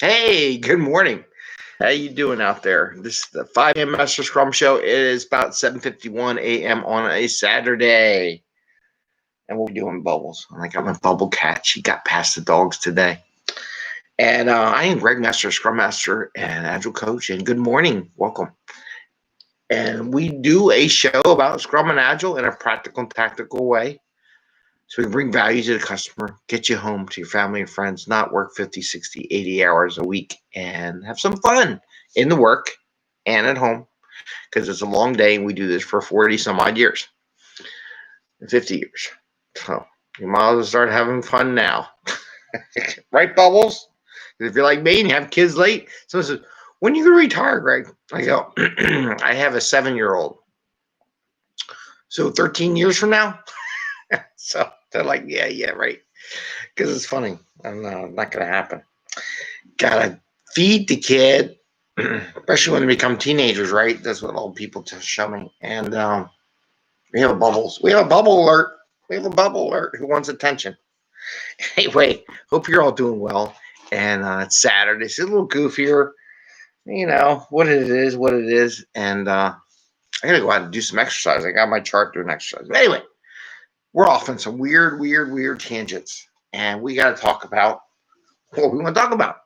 Hey, good morning. How you doing out there? This is the 5am Mester Scrum Show. It is about 7:51 a.m. on a Saturday. And we'll be doing bubbles. I got my bubble cat. She got past the dogs today. And I am Greg Mester, Scrum Master and Agile Coach. And good morning. Welcome. And we do a show about Scrum and Agile in a practical and tactical way. So we can bring value to the customer, get you home to your family and friends, not work 50, 60, 80 hours a week, and have some fun in the work and at home, because it's a long day, and we do this for 40 some odd years, 50 years. So you might as well start having fun now. Right, Bubbles? If you're like me and you have kids late, someone says, when are you going to retire, Greg? I go, I have a 7-year-old. So 13 years from now? So they're like, yeah, right. Because it's funny. I'm not going to happen. Got to feed the kid, especially when they become teenagers, right? That's what old people show me. And we have bubbles. We have a bubble alert. We have a bubble alert who wants attention. Anyway, hope you're all doing well. And it's Saturday. It's a little goofier. You know, what it is. And I got to go out and do some exercise. I got my chart doing exercise. But anyway, we're off on some weird tangents. And we got to talk about what we want to talk about.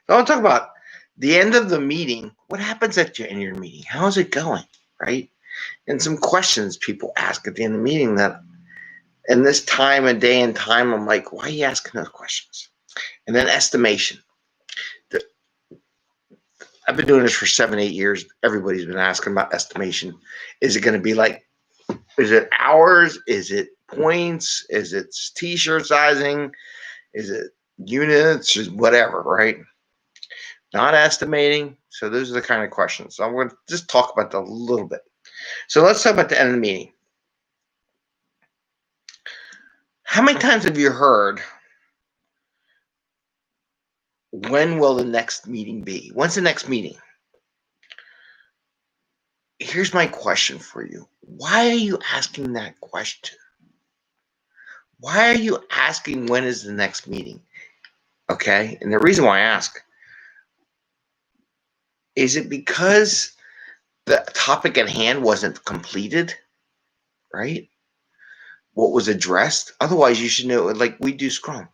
So I want to talk about the end of the meeting. What happens at your end of your meeting? How is it going, right? And some questions people ask at the end of the meeting that in this time and day and time, I'm like, why are you asking those questions? And then estimation. I've been doing this for 7-8 years. Everybody's been asking about estimation. Is it going to be like, is it hours? Is it points? Is it t-shirt sizing? Is it units? Whatever, right? Not estimating. So those are the kind of questions. So I'm going to just talk about that a little bit. So let's talk about the end of the meeting. How many times have you heard, when will the next meeting be? When's the next meeting? Here's my question for you. Why are you asking that question? Why are you asking when is the next meeting? Okay, and the reason why I ask, is it because the topic at hand wasn't completed, right? What was addressed? Otherwise, you should know, like we do Scrum.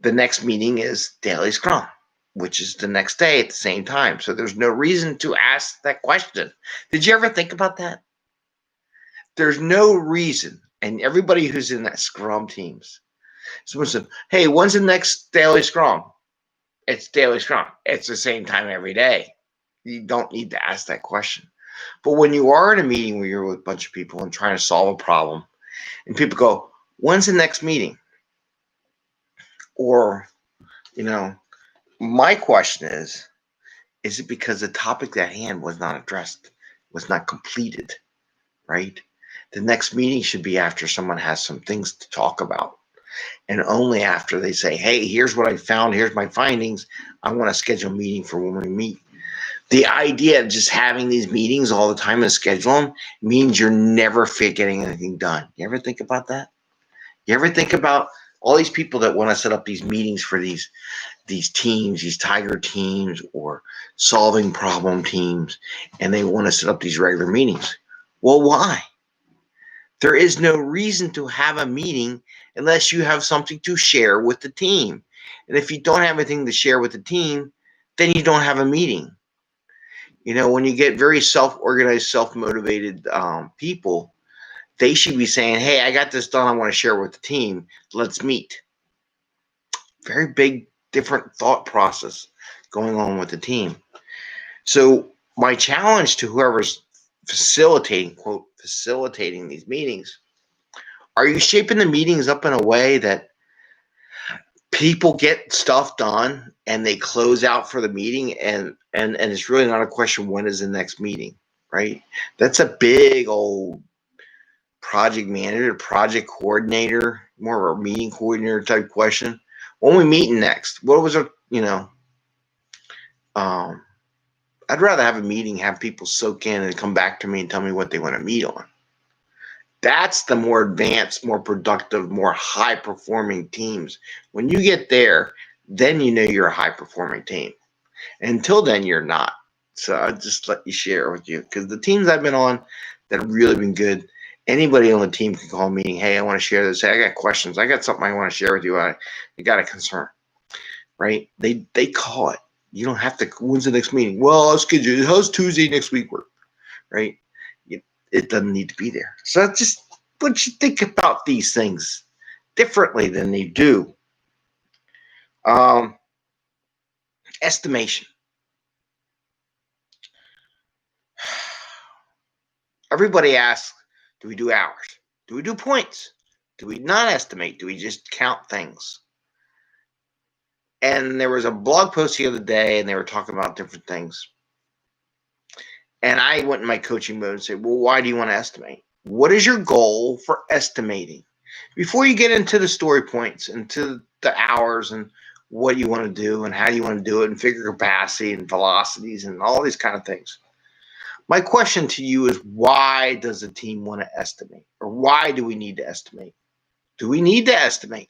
The next meeting is daily Scrum, which is the next day at the same time. So there's no reason to ask that question. Did you ever think about that? There's no reason. And everybody who's in that Scrum teams, someone said, hey, when's the next daily Scrum? It's daily Scrum. It's the same time every day. You don't need to ask that question. But when you are in a meeting where you're with a bunch of people and trying to solve a problem, and people go, when's the next meeting? Or, my question is it because the topic at hand was not addressed, was not completed, right? The next meeting should be after someone has some things to talk about. And only after they say, hey, here's what I found, here's my findings, I want to schedule a meeting for when we meet. The idea of just having these meetings all the time and schedule them means you're never getting anything done. You ever think about that? You ever think about all these people that want to set up these meetings for these teams, these tiger teams or solving problem teams, and they want to set up these regular meetings? Well, why? There is no reason to have a meeting unless you have something to share with the team. And if you don't have anything to share with the team, then you don't have a meeting. When you get very self-organized, self-motivated people, they should be saying, hey, I got this done. I want to share with the team. Let's meet. Very big, different thought process going on with the team. So my challenge to whoever's facilitating, quote, facilitating these meetings, are you shaping the meetings up in a way that people get stuff done and they close out for the meeting and it's really not a question, when is the next meeting, right? That's a big old project manager, project coordinator, more of a meeting coordinator type question. When we meeting next? What was I'd rather have a meeting, have people soak in and come back to me and tell me what they want to meet on. That's the more advanced, more productive, more high-performing teams. When you get there, then you know you're a high-performing team. Until then, you're not. So I'll just let you share with you, because the teams I've been on that have really been good, anybody on the team can call me, hey, I want to share this. Hey, I got questions. I got something I want to share with you. I got a concern, right? They call it. You don't have to, when's the next meeting? Well, I'll schedule it. How's Tuesday next week work, right? It doesn't need to be there. So just what you think about these things differently than they do. Estimation. Everybody asks, do we do hours? Do we do points? Do we not estimate? Do we just count things? And there was a blog post the other day, and they were talking about different things. And I went in my coaching mode and said, well, why do you want to estimate? What is your goal for estimating? Before you get into the story points, into the hours and what you want to do and how you want to do it and figure capacity and velocities and all these kind of things. My question to you is, why does a team want to estimate? Or why do we need to estimate? Do we need to estimate?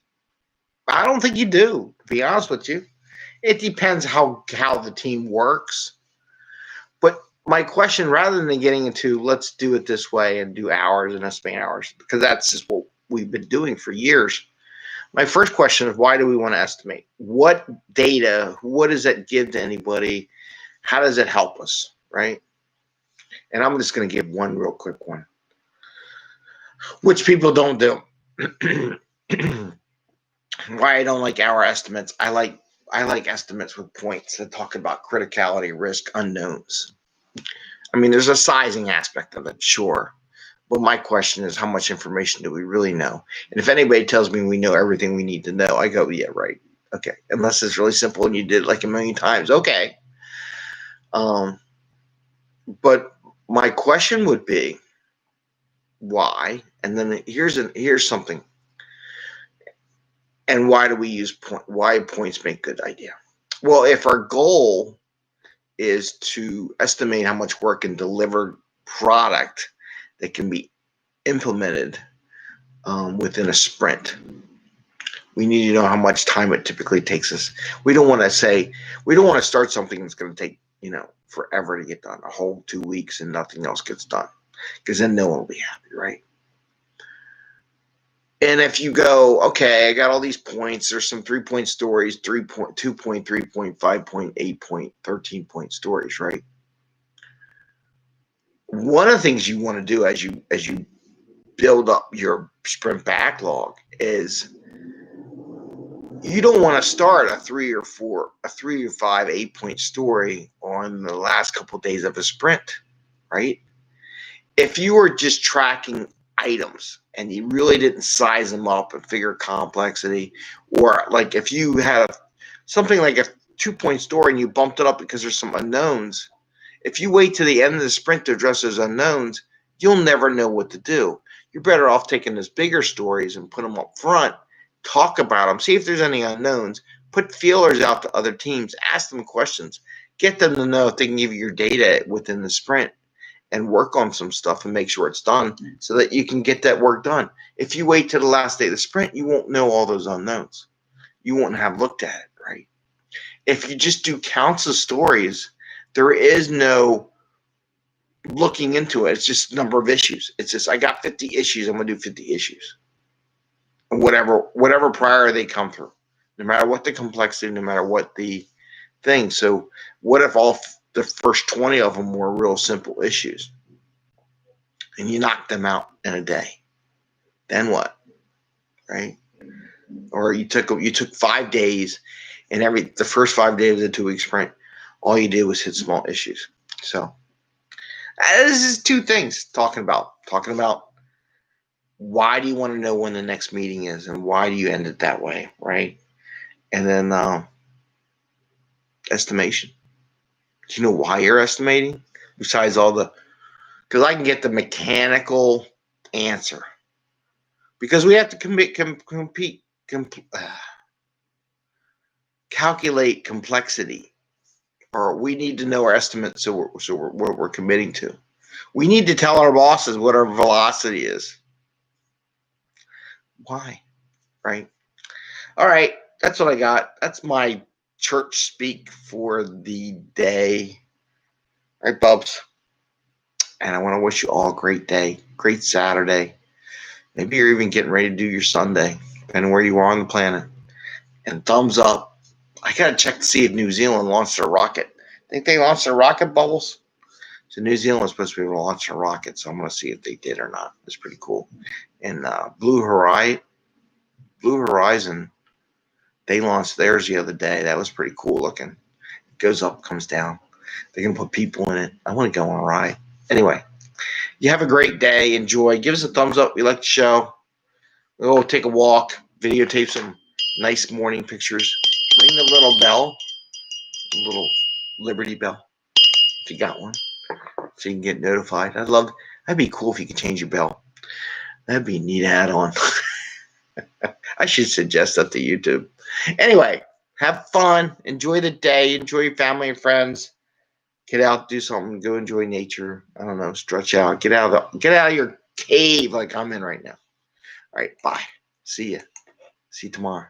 I don't think you do, to be honest with you. It depends how the team works. But my question, rather than getting into let's do it this way and do hours and estimate hours, because that's just what we've been doing for years. My first question is, why do we want to estimate? What data, what does that give to anybody? How does it help us, right? And I'm just going to give one real quick one, which people don't do. Why I don't like hour estimates. I like estimates with points that talk about criticality, risk, unknowns. I mean, there's a sizing aspect of it, sure. But my question is, how much information do we really know? And if anybody tells me we know everything we need to know, I go, yeah, right. Okay. Unless it's really simple and you did it like a million times. Okay. But my question would be, why? And then here's something. And why do we use why points make good idea? Well, if our goal is to estimate how much work and deliver product that can be implemented within a sprint, we need to know how much time it typically takes us. We don't want to start something that's going to take, forever to get done, a whole 2 weeks and nothing else gets done, because then no one will be happy, right? And if you go, okay, I got all these points, there's some 3-point stories, 3-point, 2-point, 3-point, 5-point, 8-point, 13-point stories, right? One of the things you want to do as you build up your sprint backlog is you don't want to start a 3 or 5, 8-point story on the last couple of days of a sprint, right? If you were just tracking items and you really didn't size them up and figure complexity, or like if you had something like a 2-point story and you bumped it up because there's some unknowns, if you wait to the end of the sprint to address those unknowns, you'll never know what to do. You're better off taking those bigger stories and put them up front, talk about them, see if there's any unknowns, put feelers out to other teams, ask them questions, get them to know if they can give you your data within the sprint, and work on some stuff and make sure it's done so that you can get that work done. If you wait till the last day of the sprint, you won't know all those unknowns. You won't have looked at it, right? If you just do counts of stories, there is no looking into it. It's just number of issues. It's just, I got 50 issues. I'm going to do 50 issues. And whatever prior they come through, no matter what the complexity, no matter what the thing. So what if the first 20 of them were real simple issues and you knocked them out in a day? Then what, right? Or you took 5 days and the first 5 days of the 2-week sprint, all you did was hit small issues. So this is 2 things talking about why do you want to know when the next meeting is and why do you end it that way, right? And then estimation. Do you know why you're estimating? Besides because I can get the mechanical answer. Because we have to calculate complexity, or we need to know our estimate, so we're committing to. We need to tell our bosses what our velocity is. Why? Right? All right. that's what I got. That's my church speak for the day. All right, Bubs. And I want to wish you all a great day, great Saturday. Maybe you're even getting ready to do your Sunday, depending where you are on the planet. And thumbs up. I got to check to see if New Zealand launched their rocket. Think they launched their rocket, Bubbles? So New Zealand was supposed to be able to launch a rocket, so I'm going to see if they did or not. It's pretty cool. And Blue Horizon, they launched theirs the other day. That was pretty cool looking. It goes up, comes down. They can put people in it. I want to go on a ride. Anyway, you have a great day. Enjoy. Give us a thumbs up if you like the show. We'll take a walk, videotape some nice morning pictures. Ring the little bell, little Liberty bell, if you got one, so you can get notified. That'd be cool if you could change your bell. That'd be a neat add-on. I should suggest that to YouTube. Anyway, have fun. Enjoy the day. Enjoy your family and friends. Get out, do something. Go enjoy nature. I don't know. Stretch out. Get out of your cave like I'm in right now. All right. Bye. See ya. See you tomorrow.